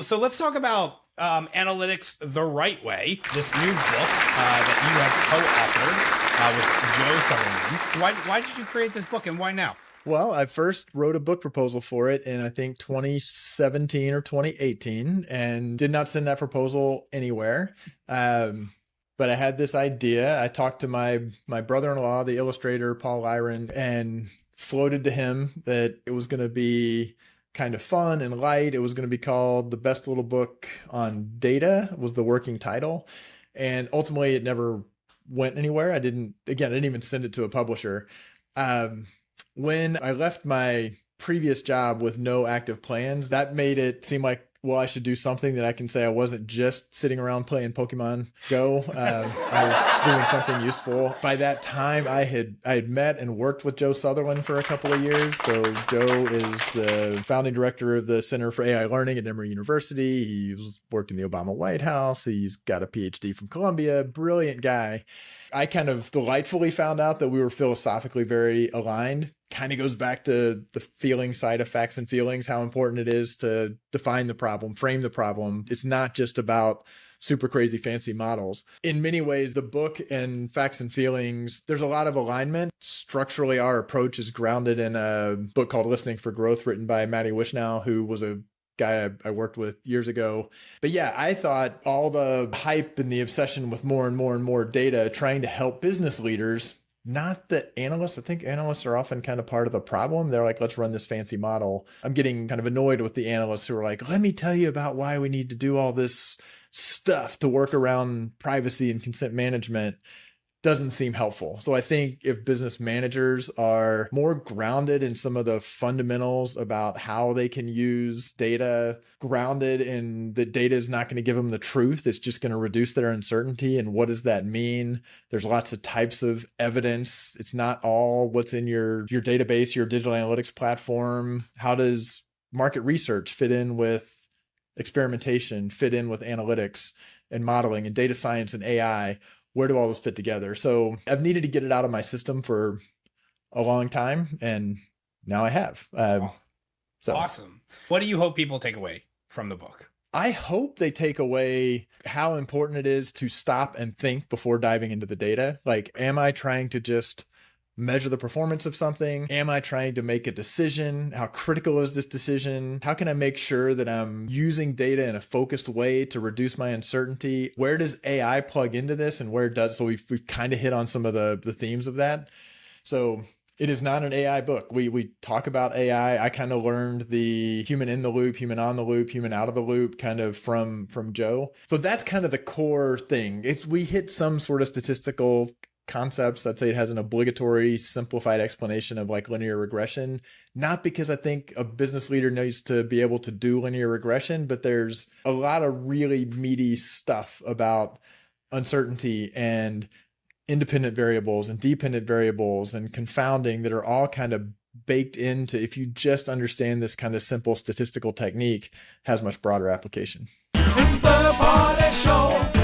So let's talk about analytics the right way. This new book that you have co-authored with Joe Sutherland. Why did you create this book, and why now? Well, I first wrote a book proposal for it in, I think, 2017 or 2018, and did not send that proposal anywhere. But I had this idea. I talked to my brother-in-law, the illustrator, Paul Lyron, and floated to him that it was going to be kind of fun and light. It was going to be called The Best Little Book on Data, was the working title. And ultimately, it never went anywhere. I didn't even send it to a publisher. When I left my previous job with no active plans, that made it seem like, well, I should do something that I can say I wasn't just sitting around playing Pokemon Go. I was doing something useful. By that time, I had met and worked with Joe Sutherland for a couple of years. So Joe is the founding director of the Center for AI Learning at Emory University. He's worked in the Obama White House. He's got a PhD from Columbia. Brilliant guy. I kind of delightfully found out that we were philosophically very aligned. Kind of goes back to the feeling side of facts and feelings, how important it is to define the problem, frame the problem. It's not just about super crazy fancy models. In many ways, the book and Facts and Feelings, there's a lot of alignment. Structurally, our approach is grounded in a book called Listening for Growth, written by Matty Wishnow, who was a guy I worked with years ago. But yeah, I thought all the hype and the obsession with more and more and more data, trying to help business leaders, not the analysts. I think analysts are often kind of part of the problem. They're like, let's run this fancy model. I'm getting kind of annoyed with the analysts who are like, let me tell you about why we need to do all this stuff to work around privacy and consent management. Doesn't seem helpful. So I think if business managers are more grounded in some of the fundamentals about how they can use data, grounded in the data is not going to give them the truth, it's just going to reduce their uncertainty. And what does that mean? There's lots of types of evidence. It's not all what's in your database, your digital analytics platform. How does market research fit in with experimentation, fit in with analytics and modeling and data science and AI? Where do all those fit together? So I've needed to get it out of my system for a long time, and now I have. So Awesome. What do you hope people take away from the book? I hope they take away how important it is to stop and think before diving into the data. Like, am I trying to just measure the performance of something? Am I trying to make a decision? How critical is this decision? How can I make sure that I'm using data in a focused way to reduce my uncertainty? Where does AI plug into this, and where does, so we've kind of hit on some of the themes of that. So it is not an AI book. We talk about AI. I kind of learned the human in the loop, human on the loop, human out of the loop kind of from Joe. So that's kind of the core thing. We hit some sort of statistical concepts. I'd say it has an obligatory simplified explanation of like linear regression, not because I think a business leader needs to be able to do linear regression, but there's a lot of really meaty stuff about uncertainty and independent variables and dependent variables and confounding that are all kind of baked into, if you just understand this kind of simple statistical technique, has much broader application. It's the Party Show.